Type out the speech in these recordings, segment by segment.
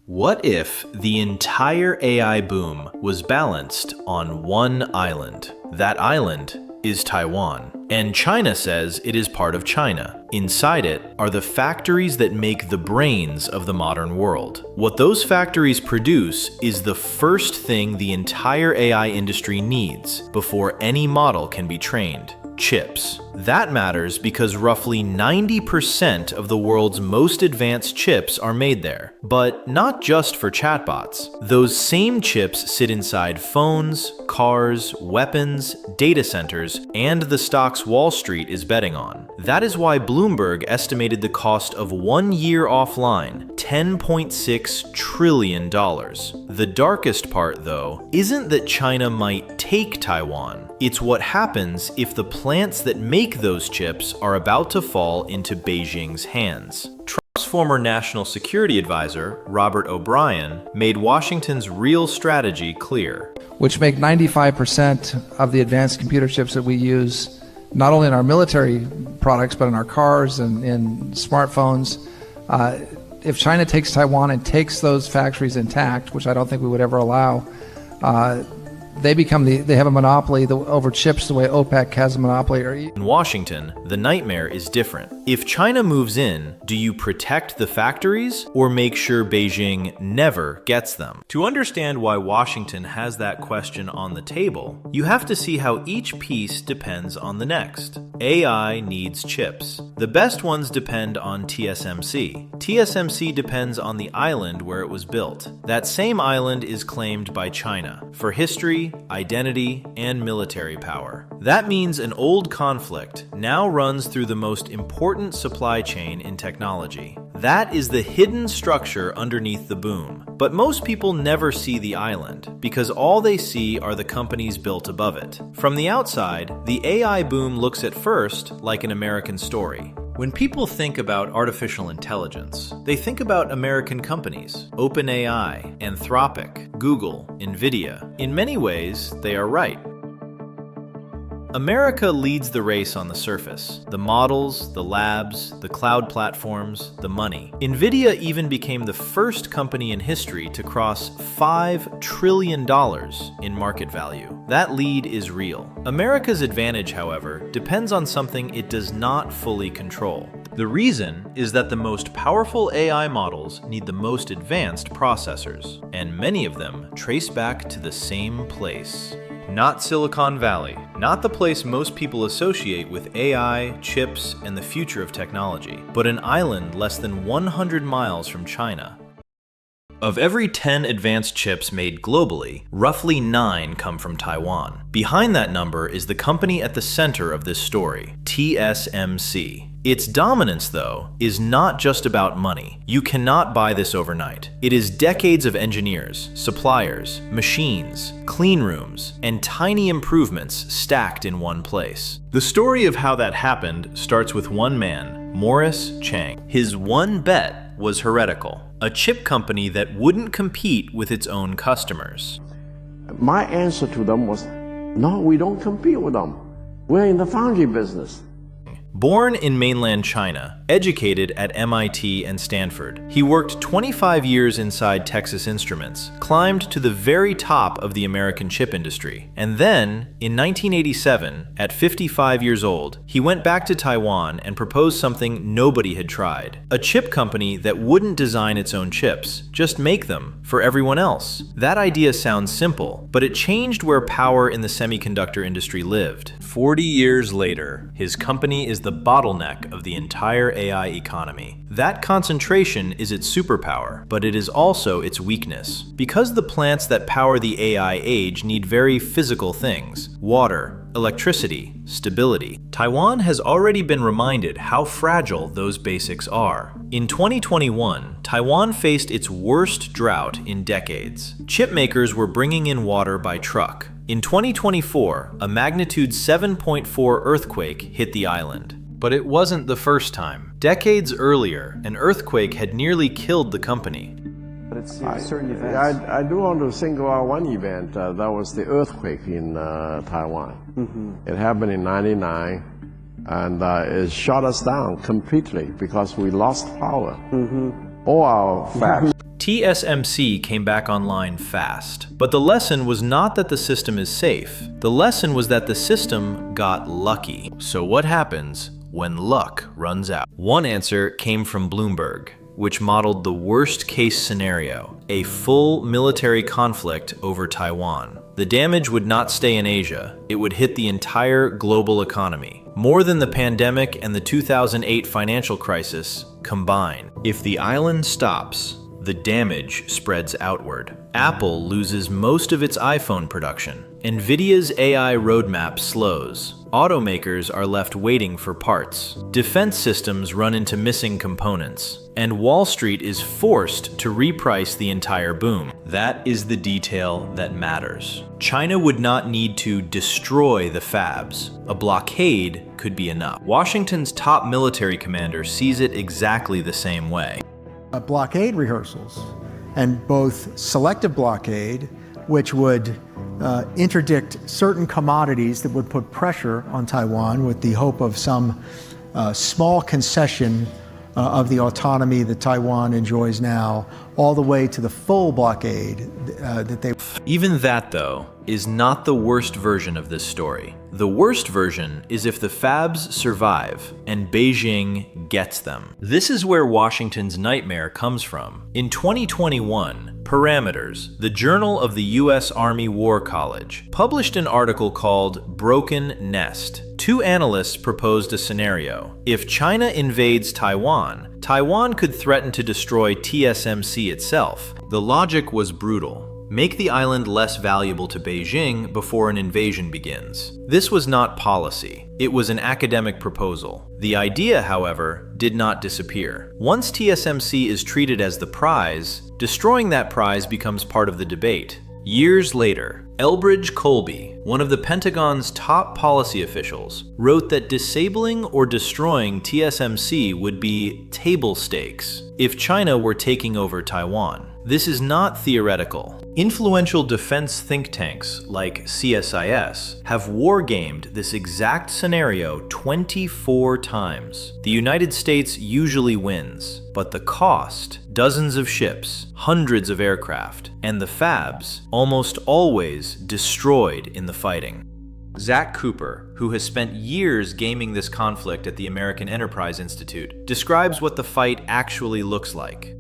What if the entire AI boom was balanced on one island? That island is Taiwan, and China says it is part of China. Inside it are the factories that make the brains of the modern world. What those factories produce is the first thing the entire AI industry needs before any model can be trained: chips. That matters because roughly 90% of the world's most advanced chips are made there. But not just for chatbots. Those same chips sit inside phones, cars, weapons, data centers, and the stocks Wall Street is betting on. That is why Bloomberg estimated the cost of 1 year offline, $10.6 trillion. The darkest part, though, isn't that China might take Taiwan. It's what happens if the plants that make those chips are about to fall into Beijing's hands. Trump's former national security advisor, Robert O'Brien, made Washington's real strategy clear. Which make 95% of the advanced computer chips that we use, not only in our military products, but in our cars and in smartphones. If China takes Taiwan and takes those factories intact, which I don't think we would ever allow, they have a monopoly over chips the way OPEC has a monopoly. In Washington, the nightmare is different. If China moves in, do you protect the factories or make sure Beijing never gets them? To understand why Washington has that question on the table, you have to see how each piece depends on the next. AI needs chips. The best ones depend on TSMC. TSMC depends on the island where it was built. That same island is claimed by China for history, identity, and military power. That means an old conflict now runs through the most important supply chain in technology. That is the hidden structure underneath the boom. But most people never see the island, because all they see are the companies built above it. From the outside, the AI boom looks at first like an American story. When people think about artificial intelligence, they think about American companies: OpenAI, Anthropic, Google, Nvidia. In many ways, they are right. America leads the race on the surface. The models, the labs, the cloud platforms, the money. Nvidia even became the first company in history to cross $5 trillion in market value. That lead is real. America's advantage, however, depends on something it does not fully control. The reason is that the most powerful AI models need the most advanced processors, and many of them trace back to the same place. Not Silicon Valley, not the place most people associate with AI, chips, and the future of technology, but an island less than 100 miles from China. Of every 10 advanced chips made globally, roughly 9 come from Taiwan. Behind that number is the company at the center of this story, TSMC. Its dominance, though, is not just about money. You cannot buy this overnight. It is decades of engineers, suppliers, machines, clean rooms, and tiny improvements stacked in one place. The story of how that happened starts with one man, Chang. His one bet was heretical, a chip company that wouldn't compete with its own customers. My answer to them was, no, we don't compete with them. We're in the foundry business. Born in mainland China, educated at MIT and Stanford, he worked 25 years inside Texas Instruments, climbed to the very top of the American chip industry, and then, in 1987, at 55 years old, he went back to Taiwan and proposed something nobody had tried: a chip company that wouldn't design its own chips, just make them for everyone else. That idea sounds simple, but it changed where power in the semiconductor industry lived. 40 years later, his company is the bottleneck of the entire AI economy. That concentration is its superpower, but it is also its weakness. Because the plants that power the AI age need very physical things: water, electricity, stability. Taiwan has already been reminded how fragile those basics are. In 2021, Taiwan faced its worst drought in decades. Chip makers were bringing in water by truck. In 2024, a magnitude 7.4 earthquake hit the island. But it wasn't the first time. Decades earlier, an earthquake had nearly killed the company. But it's certain events. I do want to single out one event. That was the earthquake in Taiwan. Mm-hmm. It happened in '99, and it shut us down completely because we lost power. Mm-hmm. All our facts. TSMC came back online fast. But the lesson was not that the system is safe. The lesson was that the system got lucky. So what happens when luck runs out? One answer came from Bloomberg, which modeled the worst-case scenario, a full military conflict over Taiwan. The damage would not stay in Asia, it would hit the entire global economy, more than the pandemic and the 2008 financial crisis combined. If the island stops, the damage spreads outward. Apple loses most of its iPhone production. Nvidia's AI roadmap slows. Automakers are left waiting for parts. Defense systems run into missing components. And Wall Street is forced to reprice the entire boom. That is the detail that matters. China would not need to destroy the fabs. A blockade could be enough. Washington's top military commander sees it exactly the same way. Blockade rehearsals, and both selective blockade, which would interdict certain commodities that would put pressure on Taiwan with the hope of some small concession of the autonomy that Taiwan enjoys now, all the way to the full blockade that they... Even that, though, is not the worst version of this story. The worst version is if the fabs survive and Beijing gets them. This is where Washington's nightmare comes from. In 2021, Parameters, the Journal of the U.S. Army War College, published an article called Broken Nest. Two analysts proposed a scenario. If China invades Taiwan, Taiwan could threaten to destroy TSMC itself. The logic was brutal. Make the island less valuable to Beijing before an invasion begins. This was not policy. It was an academic proposal. The idea, however, did not disappear. Once TSMC is treated as the prize, destroying that prize becomes part of the debate. Years later, Elbridge Colby, one of the Pentagon's top policy officials, wrote that disabling or destroying TSMC would be table stakes if China were taking over Taiwan. This is not theoretical. Influential defense think tanks like CSIS have wargamed this exact scenario 24 times. The United States usually wins, but the cost, dozens of ships, hundreds of aircraft, and the fabs, almost always destroyed in the fighting. Zach Cooper, who has spent years gaming this conflict at the American Enterprise Institute, describes what the fight actually looks like.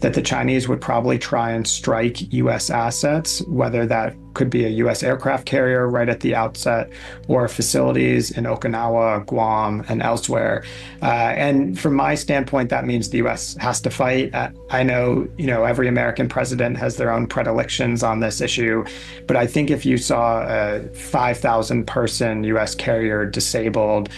That the Chinese would probably try and strike U.S. assets, whether that could be a U.S. aircraft carrier right at the outset, or facilities in Okinawa, Guam, and elsewhere. And from my standpoint, that means the U.S. has to fight. I know, every American president has their own predilections on this issue, but I think if you saw a 5,000-person U.S. carrier disabled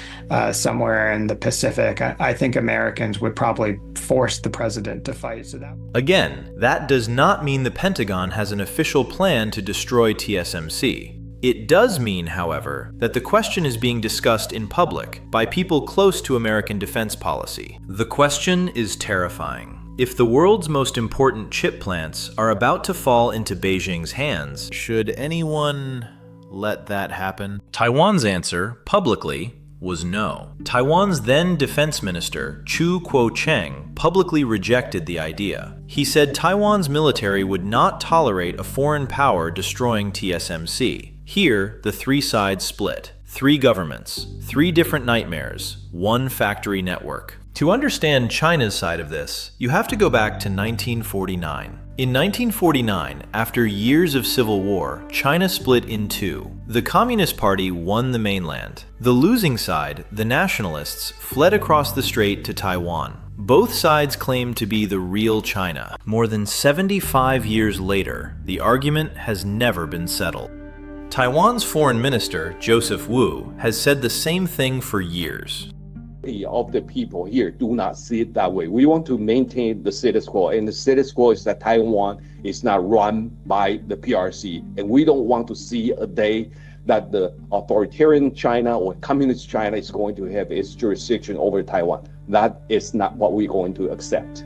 somewhere in the Pacific, I think Americans would probably force the president to fight. Again, that does not mean the Pentagon has an official plan to destroy TSMC. It does mean, however, that the question is being discussed in public by people close to American defense policy. The question is terrifying. If the world's most important chip plants are about to fall into Beijing's hands, should anyone let that happen? Taiwan's answer, publicly, was no. Taiwan's then defense minister, Chang, publicly rejected the idea. He said Taiwan's military would not tolerate a foreign power destroying TSMC. Here, the three sides split. 3 governments, 3 different nightmares, 1 factory network. To understand China's side of this, you have to go back to 1949. In 1949, after years of civil war, China split in 2. The Communist Party won the mainland. The losing side, the nationalists, fled across the strait to Taiwan. Both sides claimed to be the real China. More than 75 years later, the argument has never been settled. Taiwan's foreign minister, Joseph Wu, has said the same thing for years. Of the people here do not see it that way. We want to maintain the status quo, and the status quo is that Taiwan is not run by the PRC, and we don't want to see a day that the authoritarian China or communist China is going to have its jurisdiction over Taiwan. That is not what we're going to accept.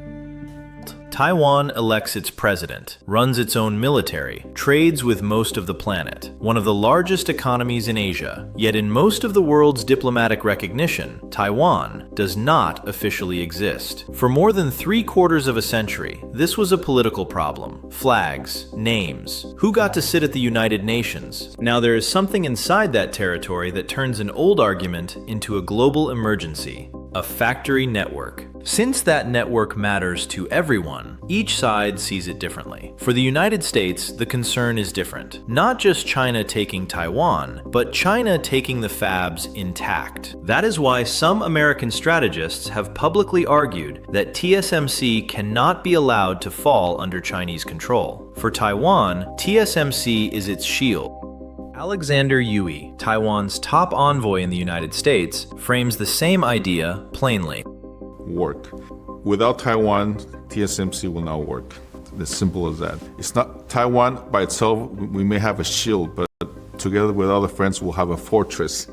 Taiwan elects its president, runs its own military, trades with most of the planet, one of the largest economies in Asia. Yet in most of the world's diplomatic recognition, Taiwan does not officially exist. For more than 3/4 of a century, this was a political problem. Flags, names, who got to sit at the United Nations. Now there is something inside that territory that turns an old argument into a global emergency. A factory network. Since that network matters to everyone, each side sees it differently. For the United States, the concern is different. Not just China taking Taiwan, but China taking the fabs intact. That is why some American strategists have publicly argued that TSMC cannot be allowed to fall under Chinese control. For Taiwan, TSMC is its shield. Alexander Yui, Taiwan's top envoy in the United States, frames the same idea plainly. Work. Without Taiwan, TSMC will not work. As simple as that. It's not Taiwan by itself, we may have a shield, but together with other friends, we'll have a fortress.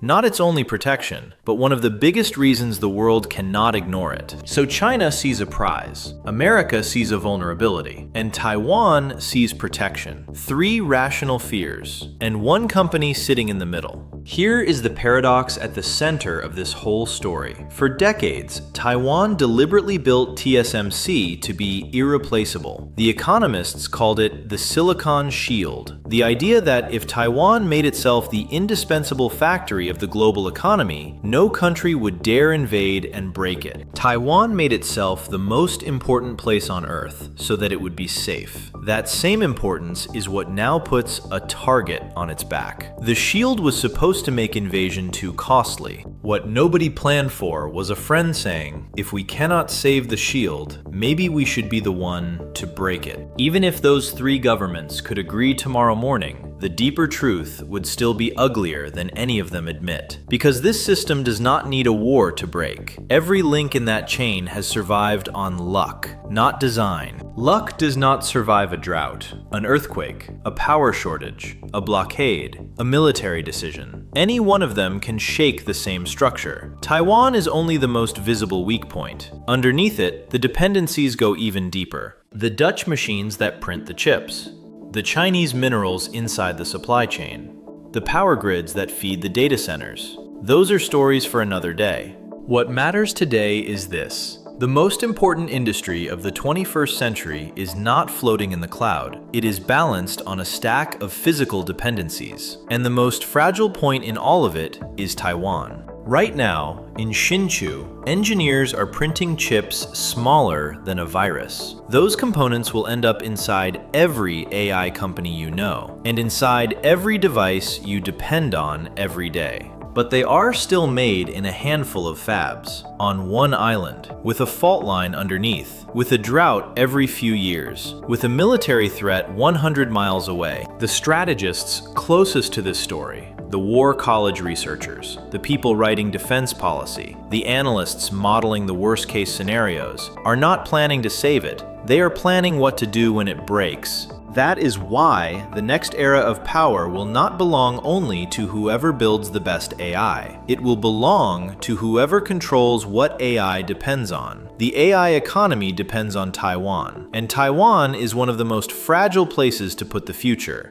Not its only protection, but one of the biggest reasons the world cannot ignore it. So China sees a prize, America sees a vulnerability, and Taiwan sees protection. 3 rational fears, and one company sitting in the middle. Here is the paradox at the center of this whole story. For decades, Taiwan deliberately built TSMC to be irreplaceable. The economists called it the Silicon Shield. The idea that if Taiwan made itself the indispensable factory of the global economy, no country would dare invade and break it. Taiwan made itself the most important place on Earth so that it would be safe. That same importance is what now puts a target on its back. The shield was supposed to make invasion too costly. What nobody planned for was a friend saying, if we cannot save the shield, maybe we should be the one to break it. Even if those 3 governments could agree tomorrow morning, the deeper truth would still be uglier than any of them admit. Because this system does not need a war to break. Every link in that chain has survived on luck, not design. Luck does not survive a drought, an earthquake, a power shortage, a blockade, a military decision. Any one of them can shake the same structure. Taiwan is only the most visible weak point. Underneath it, the dependencies go even deeper. The Dutch machines that print the chips, the Chinese minerals inside the supply chain, the power grids that feed the data centers. Those are stories for another day. What matters today is this. The most important industry of the 21st century is not floating in the cloud. It is balanced on a stack of physical dependencies. And the most fragile point in all of it is Taiwan. Right now, in Hsinchu, engineers are printing chips smaller than a virus. Those components will end up inside every AI company you know, and inside every device you depend on every day. But they are still made in a handful of fabs, on one island, with a fault line underneath, with a drought every few years, with a military threat 100 miles away. The strategists closest to this story, the war college researchers, the people writing defense policy, the analysts modeling the worst-case scenarios, are not planning to save it. They are planning what to do when it breaks. That is why the next era of power will not belong only to whoever builds the best AI. It will belong to whoever controls what AI depends on. The AI economy depends on Taiwan, and Taiwan is one of the most fragile places to put the future.